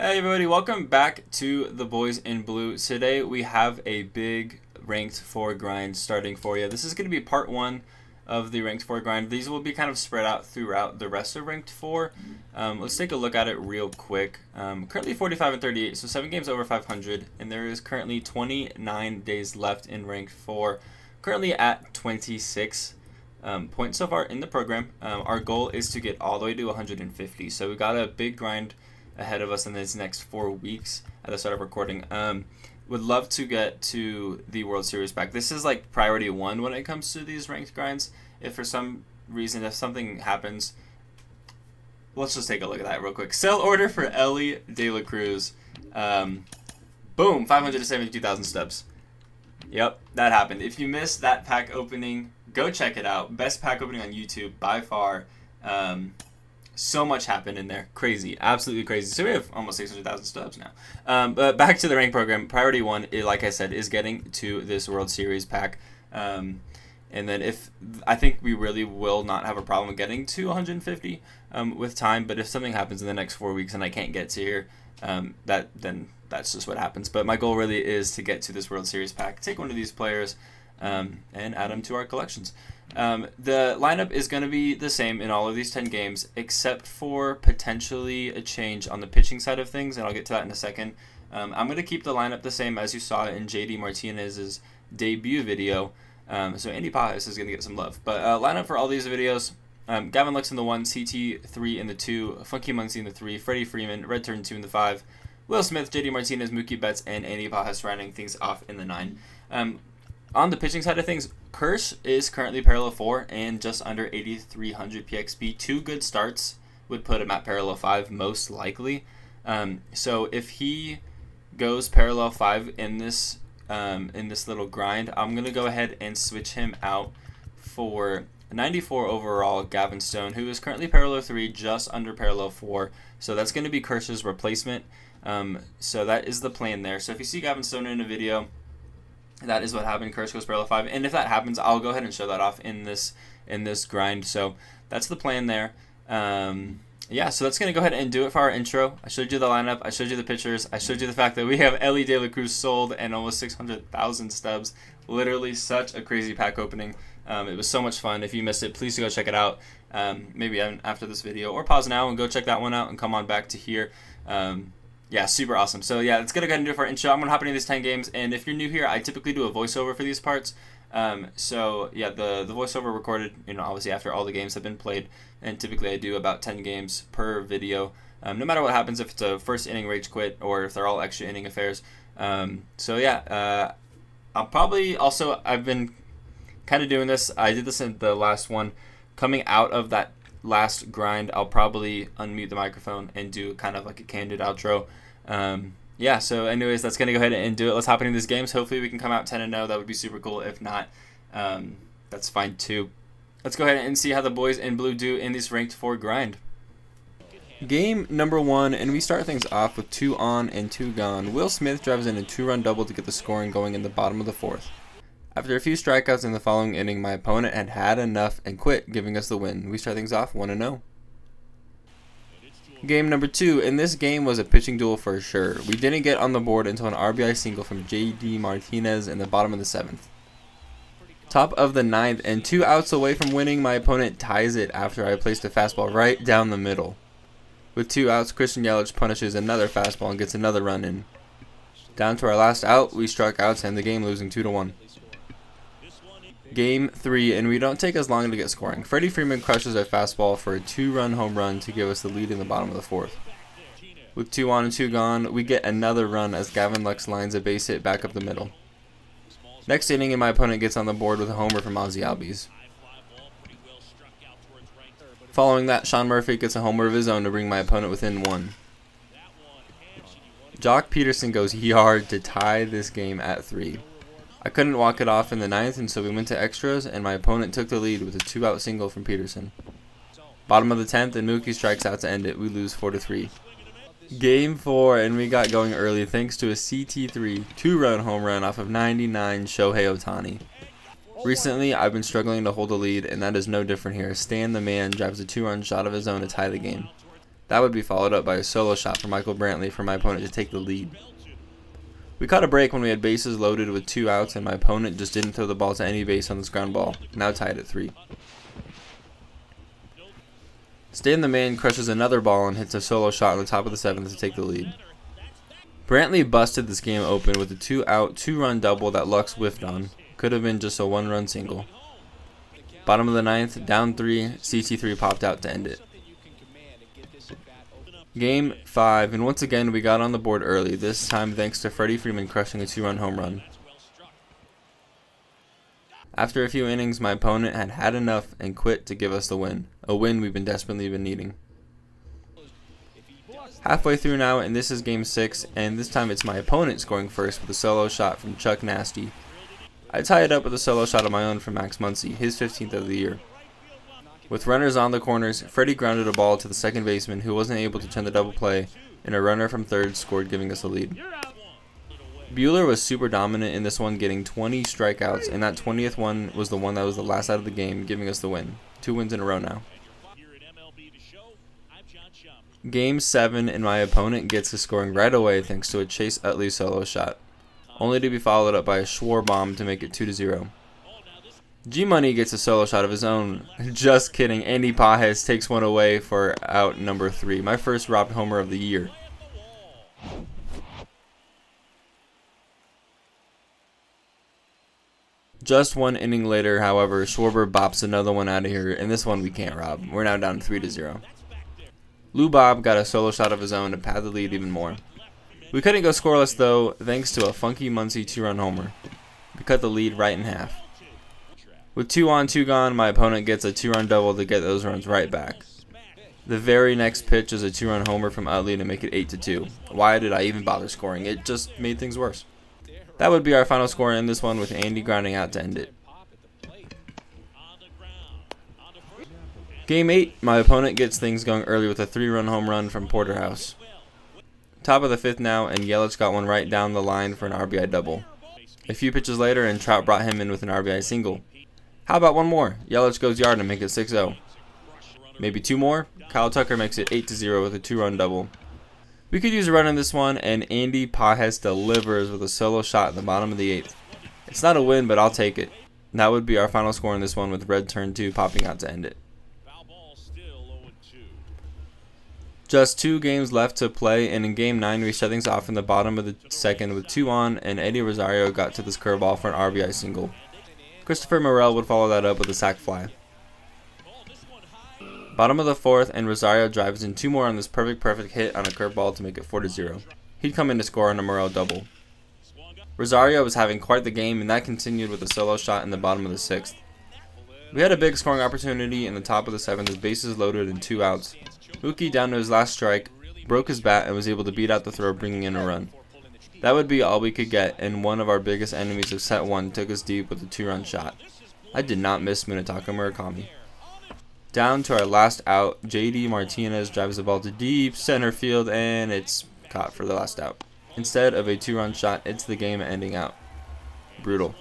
Hey everybody, welcome back to the Boys in Blue. Today we have a big ranked 4 grind starting for you. This is going to be part 1 of the ranked 4 grind. These will be kind of spread out throughout the rest of ranked 4. Let's take a look at it real quick. Currently 45 and 38, so 7 games over 500, and there is currently 29 days left in ranked 4. Currently at 26 points so far in the program. Our goal is to get all the way to 150, so we got a big grind ahead of us in these next 4 weeks at the start of recording. Would love to get to the World Series back. This is like priority 1 when it comes to these ranked grinds. If for some reason, if something happens, let's just take a look at that real quick. Sell order for Ellie De La Cruz. Boom, 572,000 stubs. Yep, that happened. If you missed that pack opening, go check it out. Best pack opening on YouTube by far. So much happened in there. Crazy. Absolutely crazy. So we have almost 600,000 stubs now. But back to the rank program. Priority 1, like I said, is getting to this World Series pack. And then I think we really will not have a problem getting to 150 with time. But if something happens in the next 4 weeks and I can't get to here, then that's just what happens. But my goal really is to get to this World Series pack. Take one of these players and add them to our collections. The lineup is going to be the same in all of these 10 games, except for potentially a change on the pitching side of things, and I'll get to that in a second. I'm going to keep the lineup the same as you saw in JD Martinez's debut video, so Andy Pajas is going to get some love. But lineup for all these videos, Gavin Lux in the 1, CT3 in the 2, Funky Muncie in the 3, Freddie Freeman, Red Turn 2 in the 5, Will Smith, JD Martinez, Mookie Betts, and Andy Pajas rounding things off in the 9. On the pitching side of things, Kirsch is currently parallel 4 and just under 8,300 PXP. 2 good starts would put him at parallel 5 most likely. So if he goes parallel 5 in this little grind, I'm going to go ahead and switch him out for 94 overall Gavin Stone, who is currently parallel 3, just under parallel 4. So that's going to be Kirsch's replacement. So that is the plan there. So if you see Gavin Stone in a video, that is what happened. Kirsch goes parallel 5, and if that happens, I'll go ahead and show that off in this grind. So that's the plan there. Yeah, so that's gonna go ahead and do it for our intro. I showed you the lineup. I showed you the pictures. I showed you the fact that we have Ellie De La Cruz sold and almost 600,000 stubs. Literally such a crazy pack opening. It was so much fun. If you missed it, please go check it out. Maybe after this video, or pause now and go check that one out and come on back to here. Yeah, super awesome. So yeah, let's go ahead and do it for our intro. I'm going to hop into these 10 games, and if you're new here, I typically do a voiceover for these parts. So yeah, the voiceover recorded, obviously after all the games have been played, and typically I do about 10 games per video, no matter what happens, if it's a first inning rage quit or if they're all extra inning affairs. So yeah, I'll probably also, I've been kind of doing this. I did this in the last one. Coming out of that last grind, I'll probably unmute the microphone and do kind of like a candid outro. Yeah, so anyways, that's going to go ahead and do it. Let's hop into these games. Hopefully we can come out 10-0. That would be super cool. If not, that's fine too. Let's go ahead and see how the boys in blue do in this ranked 4 grind. Game number 1, and we start things off with 2 on and 2 gone. Will Smith drives in a 2-run double to get the scoring going in the bottom of the 4th. After a few strikeouts in the following inning, my opponent had enough and quit, giving us the win. We start things off 1-0. Game number 2, and this game was a pitching duel for sure. We didn't get on the board until an RBI single from JD Martinez in the bottom of the 7th. Top of the 9th, and 2 outs away from winning, my opponent ties it after I placed a fastball right down the middle. With 2 outs, Christian Yelich punishes another fastball and gets another run in. Down to our last out, we struck out to end the game, losing 2-1. Game 3, and we don't take as long to get scoring. Freddie Freeman crushes a fastball for a 2-run home run to give us the lead in the bottom of the 4th. With 2 on and 2 gone, we get another run as Gavin Lux lines a base hit back up the middle. Next inning, and my opponent gets on the board with a homer from Ozzie Albies. Following that, Sean Murphy gets a homer of his own to bring my opponent within 1. Jock Peterson goes yard to tie this game at 3. I couldn't walk it off in the 9th, and so we went to extras, and my opponent took the lead with a 2-out single from Peterson. Bottom of the 10th, and Mookie strikes out to end it. We lose 4-3. Game 4, and we got going early thanks to a CT3 2-run home run off of 99 Shohei Ohtani. Recently, I've been struggling to hold a lead, and that is no different here. Stan the Man drives a 2-run shot of his own to tie the game. That would be followed up by a solo shot from Michael Brantley for my opponent to take the lead. We caught a break when we had bases loaded with 2 outs and my opponent just didn't throw the ball to any base on this ground ball, now tied at 3. Stan the Man crushes another ball and hits a solo shot on the top of the 7th to take the lead. Brantley busted this game open with a 2-out, 2-run double that Lux whiffed on. Could have been just a 1-run single. Bottom of the 9th, down 3, CT3 popped out to end it. Game 5, and once again we got on the board early, this time thanks to Freddie Freeman crushing a 2-run home run. After a few innings, my opponent had had enough and quit to give us the win, a win we've been desperately needing. Halfway through now, and this is game 6, and this time it's my opponent scoring first with a solo shot from Chuck Nasty. I tie it up with a solo shot of my own from Max Muncy, his 15th of the year. With runners on the corners, Freddie grounded a ball to the second baseman who wasn't able to turn the double play, and a runner from third scored, giving us the lead. Bueller was super dominant in this one, getting 20 strikeouts, and that 20th one was the one that was the last out of the game, giving us the win. 2 wins in a row now. Game 7, and my opponent gets to scoring right away thanks to a Chase Utley solo shot, only to be followed up by a Schwarber bomb to make it 2-0. G-Money gets a solo shot of his own. Just kidding, Andy Pajes takes one away for out number 3, my first robbed homer of the year. Just 1 inning later, however, Schwarber bops another one out of here, and this one we can't rob. We're now down 3-0. Lou Bob got a solo shot of his own to pad the lead even more. We couldn't go scoreless though, thanks to a funky Muncy 2-run homer. We cut the lead right in half. With 2 on, 2 gone, my opponent gets a 2-run double to get those runs right back. The very next pitch is a 2-run homer from Utley to make it 8-2. Why did I even bother scoring? It just made things worse. That would be our final score in this one, with Andy grounding out to end it. Game 8, my opponent gets things going early with a 3-run home run from Porterhouse. Top of the 5th now, and Yelich got one right down the line for an RBI double. A few pitches later, and Trout brought him in with an RBI single. How about one more? Yelich goes yard and make it 6-0. Maybe 2 more? Kyle Tucker makes it 8-0 with a 2-run double. We could use a run in this one, and Andy Pajes delivers with a solo shot in the bottom of the 8th. It's not a win, but I'll take it. That would be our final score in this one, with Red Turn 2 popping out to end it. Just 2 games left to play, and in Game 9 we shut things off in the bottom of the 2nd with 2 on, and Eddie Rosario got to this curveball for an RBI single. Christopher Morel would follow that up with a sac fly. Bottom of the 4th, and Rosario drives in 2 more on this perfect hit on a curveball to make it 4-0. He'd come in to score on a Morel double. Rosario was having quite the game, and that continued with a solo shot in the bottom of the 6th. We had a big scoring opportunity in the top of the 7th with bases loaded and 2 outs. Mookie, down to his last strike, broke his bat and was able to beat out the throw, bringing in a run. That would be all we could get, and one of our biggest enemies of set 1 took us deep with a 2-run shot. I did not miss Munetaka Murakami. Down to our last out, JD Martinez drives the ball to deep center field, and it's caught for the last out. Instead of a 2-run shot, it's the game ending out. Brutal.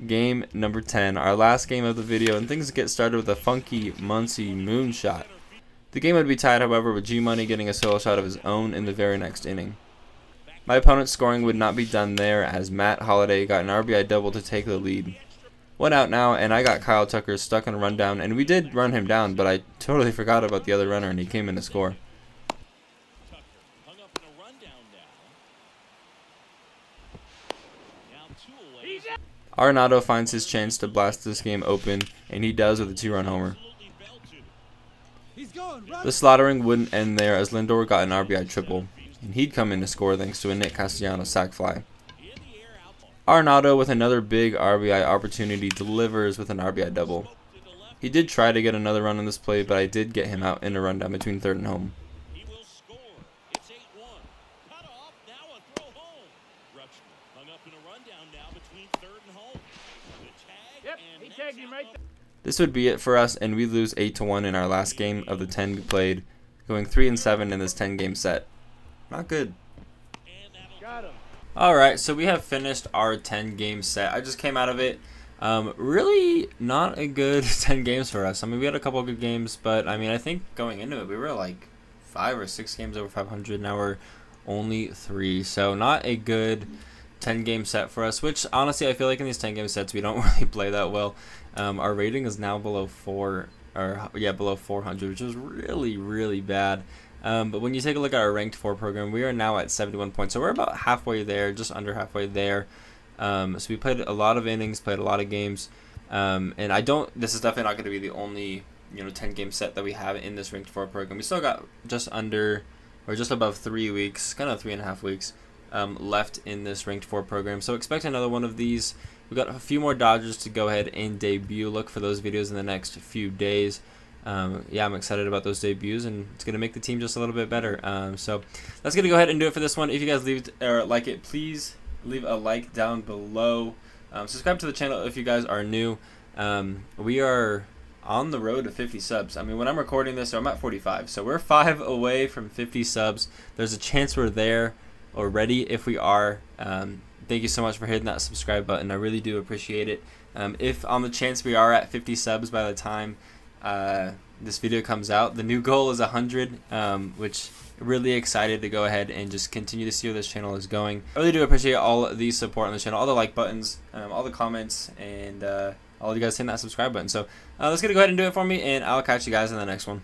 Game number 10, our last game of the video, and things get started with a funky Muncy moonshot. The game would be tied, however, with G-Money getting a solo shot of his own in the very next inning. My opponent's scoring would not be done there, as Matt Holliday got an RBI double to take the lead. 1 out now, and I got Kyle Tucker stuck in a rundown, and we did run him down, but I totally forgot about the other runner, and he came in to score. Arenado finds his chance to blast this game open, and he does with a 2-run homer. The slaughtering wouldn't end there, as Lindor got an RBI triple, and he'd come in to score thanks to a Nick Castellanos sac fly. Arenado, with another big RBI opportunity, delivers with an RBI double. He did try to get another run on this play, but I did get him out in a rundown between third and home. This would be it for us, and we lose 8-1 in our last game of the 10 we played, going 3-7 in this 10-game set. Not good. Alright, so we have finished our 10-game set. I just came out of it. Really not a good 10 games for us. I mean, we had a couple of good games, but I mean, I think going into it, we were like 5 or 6 games over 500. Now we're only 3. So not a good 10-game set for us, which honestly I feel like in these 10-game sets we don't really play that well. Our rating is now below 4, or yeah, below 400, which is really bad. But when you take a look at our ranked 4 program, we are now at 71 points. So we're about halfway there, just under halfway there. So we played a lot of innings, played a lot of games. And this is definitely not going to be the only 10-game set that we have in this ranked 4 program. We still got just under or just above 3 weeks, kind of 3.5 weeks left in this ranked 4 program. So expect another one of these. We've got a few more Dodgers to go ahead and debut. Look for those videos in the next few days. Yeah, I'm excited about those debuts, and it's going to make the team just a little bit better. So that's going to go ahead and do it for this one. If you guys like it, please leave a like down below. Subscribe to the channel if you guys are new. We are on the road to 50 subs. I mean, when I'm recording this, I'm at 45. So we're 5 away from 50 subs. There's a chance we're there already. If we are, thank you so much for hitting that subscribe button. I really do appreciate it. If on the chance we are at 50 subs by the time this video comes out, the new goal is 100, which really excited to go ahead and just continue to see where this channel is going. I really do appreciate all the support on the channel, all the like buttons, all the comments, and all you guys hitting that subscribe button. So let's go ahead and do it for me, and I'll catch you guys in the next one.